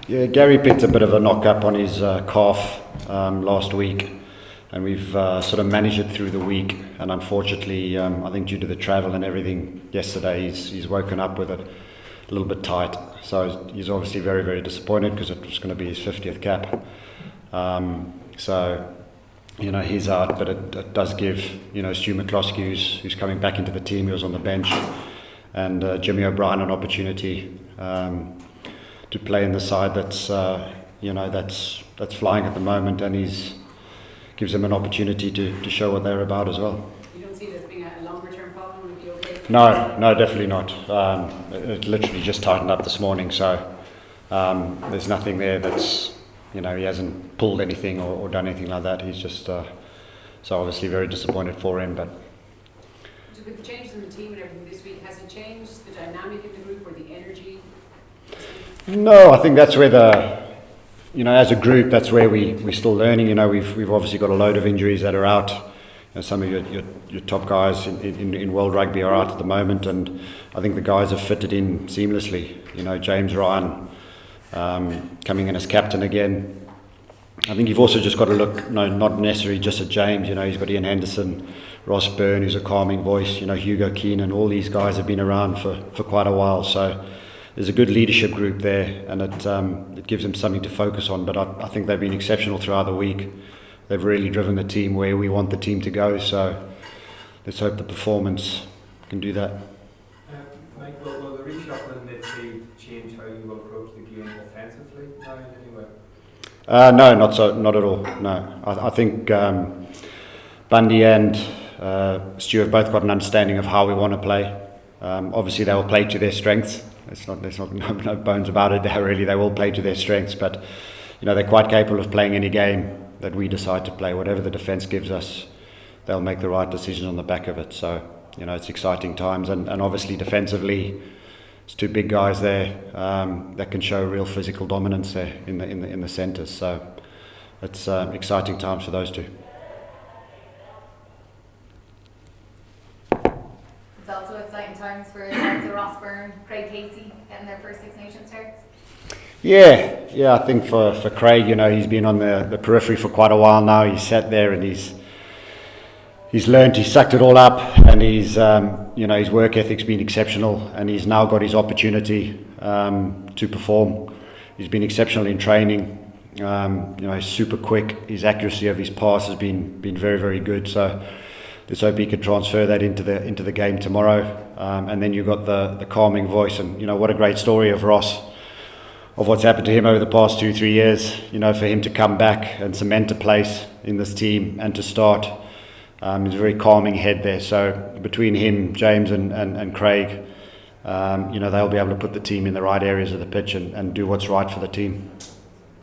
Yeah, Garry picked a bit of a knock up on his calf last week, and we've sort of managed it through the week. And unfortunately, I think due to the travel and everything yesterday, he's woken up with it a little bit tight. So he's obviously very, very disappointed because it was going to be his 50th cap. So, you know, he's out, but it does give, you know, Stu McCloskey, who's coming back into the team, he was on the bench, and Jimmy O'Brien an opportunity to play in the side that's, you know, that's flying at the moment, and gives them an opportunity to show what they're about as well. You don't see this being a longer term problem? Would you okay? No, definitely not. It literally just tightened up this morning, so there's nothing there that's, you know, he hasn't pulled anything or done anything like that. He's just so obviously very disappointed for him. But with the changes in the team and everything this week, has it changed the dynamic in the group or the energy? No, I think that's where you know, as a group, that's where we're still learning. You know, we've obviously got a load of injuries that are out. You know, some of your top guys in world rugby are out at the moment, and I think the guys have fitted in seamlessly. You know, James Ryan coming in as captain again. I think you've also just got to look, no, not necessarily just at James. You know, he's got Ian Henderson, Ross Byrne, who's a calming voice. You know, Hugo Keenan. All these guys have been around for quite a while. So there's a good leadership group there, and it gives them something to focus on. But I think they've been exceptional throughout the week. They've really driven the team where we want the team to go. So let's hope the performance can do that. Mike, will the reshuffle in midfield change how you will approach the game offensively now in any way? No, not at all. No, I think Bundy and Stu have both got an understanding of how we want to play. Obviously, they will play to their strengths. There's no bones about it. They will play to their strengths. But you know, they're quite capable of playing any game that we decide to play. Whatever the defence gives us, they'll make the right decision on the back of it. So you know, it's exciting times, and obviously defensively, it's two big guys there that can show real physical dominance there in the centres. So it's exciting times for those two. It's also exciting times for Ross Byrne, Craig Casey getting their first Six Nations starts. Yeah, I think for Craig, you know, he's been on the periphery for quite a while now. He's sat there and he's learned, he's sucked it all up, and he's you know, his work ethic's been exceptional, and he's now got his opportunity to perform. He's been exceptional in training. You know, he's super quick. His accuracy of his pass has been very, very good. So let's hope he can transfer that into the game tomorrow. And then you've got the calming voice, and you know, what a great story of Ross, of what's happened to him over the past 2-3 years. You know, for him to come back and cement a place in this team and to start, he's a very calming head there. So between him, James and Craig, you know, they'll be able to put the team in the right areas of the pitch and do what's right for the team.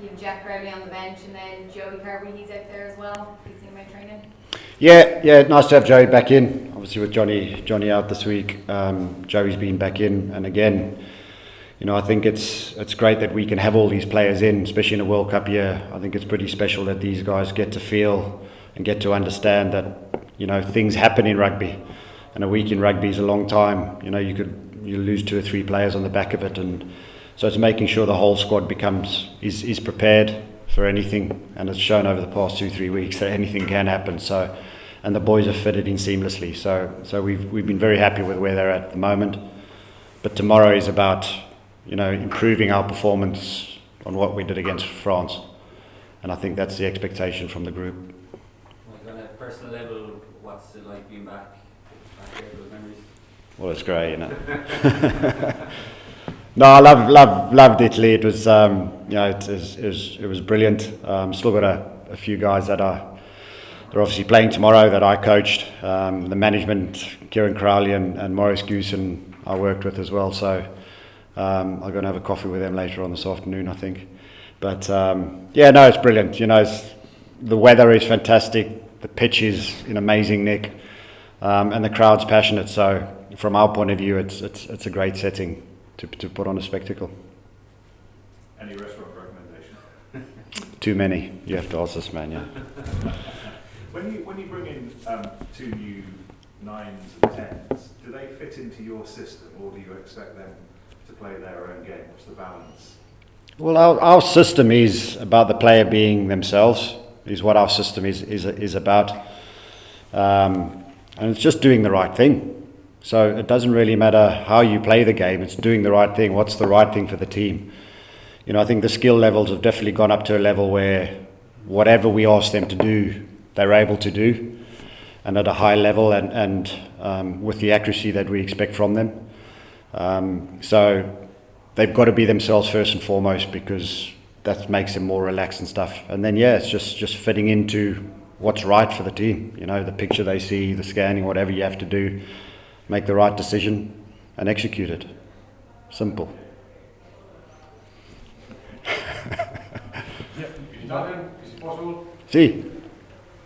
You have Jack Crowley on the bench, and then Joey Carberry, he's out there as well. He's seen my training. Yeah, nice to have Joey back in. Obviously with Johnny out this week, Joey's been back in, and again, you know, I think it's great that we can have all these players in, especially in a World Cup year. I think it's pretty special that these guys get to feel and get to understand that, you know, things happen in rugby, and a week in rugby is a long time. You know, you lose 2 or 3 players on the back of it, and so it's making sure the whole squad is prepared for anything, and it's shown over the past 2-3 weeks that anything can happen. So, and the boys have fitted in seamlessly. So we've been very happy with where they're at the moment. But tomorrow is about, you know, improving our performance on what we did against France, and I think that's the expectation from the group. Like on a personal level, what's it like being back there, those memories? Well, it's great, you know. No, I loved Italy. It was, you know, it was brilliant. Still got a few guys that they're obviously playing tomorrow that I coached. The management, Kieran Crowley and Maurice Goosen, I worked with as well. So I'm going to have a coffee with them later on this afternoon, I think. But yeah, no, it's brilliant. You know, the weather is fantastic. The pitch is in amazing nick, and the crowd's passionate. So from our point of view, it's a great setting to put on a spectacle. Any restaurant recommendation? Too many. You have to ask this man, yeah. When you bring in 2 new 9s and 10s, do they fit into your system, or do you expect them to play their own game? What's the balance? Well, our system is about the player being themselves, is what our system is about. And it's just doing the right thing. So it doesn't really matter how you play the game, it's doing the right thing. What's the right thing for the team? You know, I think the skill levels have definitely gone up to a level where whatever we ask them to do, they're able to do, and at a high level, and with the accuracy that we expect from them. So they've got to be themselves first and foremost, because that makes them more relaxed and stuff. And then, yeah, it's just fitting into what's right for the team. You know, the picture they see, the scanning, whatever you have to do, make the right decision and execute it. Simple. In Italian, is it possible? Sì.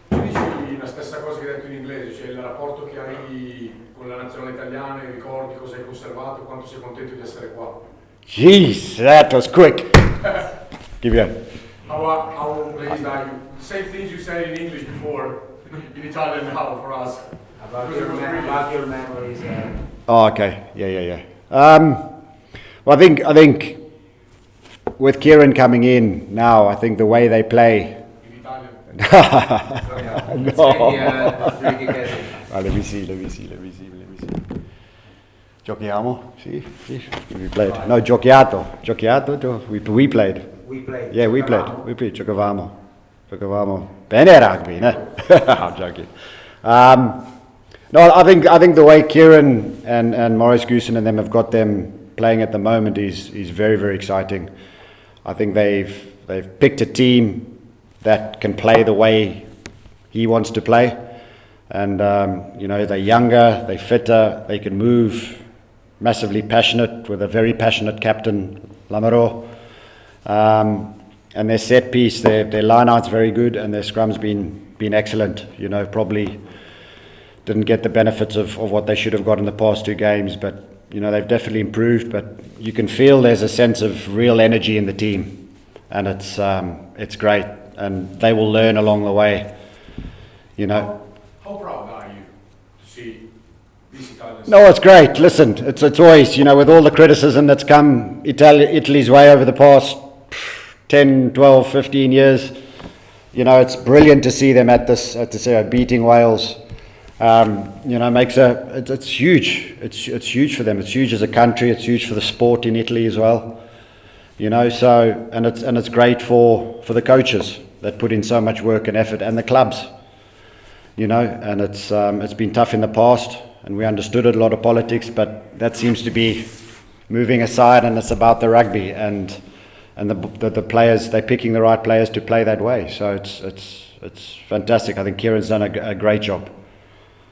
Tu dici la stessa cosa che hai detto in inglese, cioè il rapporto che hai con la nazionale italiana, i ricordi, cosa hai conservato, quanto sei contento di essere qua. Jeez, that was quick. Give you. How pleased are you? Same things you said in English before, in Italian now for us. About your memories. Oh, okay. Yeah. Well, I think with Kieran coming in now, I think the way they play. In Italian. No. Well, let me see. Giochiamo? Sì. We played. No, giochiato. We played. we played. Yeah, we played. Giocavamo. Bene rugby, no? I'm joking. No, I think the way Kieran and Maurice Goosen and them have got them playing at the moment is very, very exciting. I think they've picked a team that can play the way he wants to play, and they're younger, they're fitter, they can move, massively passionate with a very passionate captain, Lamaro. And their set piece, their line out's very good, and their scrum's been excellent. You know, probably didn't get the benefits of what they should have got in the past two games, but you know, they've definitely improved. But you can feel there's a sense of real energy in the team, and it's great, and they will learn along the way. You know. How proud are you to see these Italians? No, it's great. Listen, it's always, you know, with all the criticism that's come Italy's way over the past 10, 12, 15 years, you know, it's brilliant to see them at this beating Wales. It's huge. It's huge for them. It's huge as a country. It's huge for the sport in Italy as well. You know, so and it's great for the coaches that put in so much work and effort, and the clubs. You know, and it's been tough in the past, and we understood it, a lot of politics, but that seems to be moving aside, and it's about the rugby and the players. They're picking the right players to play that way. So it's fantastic. I think Kieran's done a great job.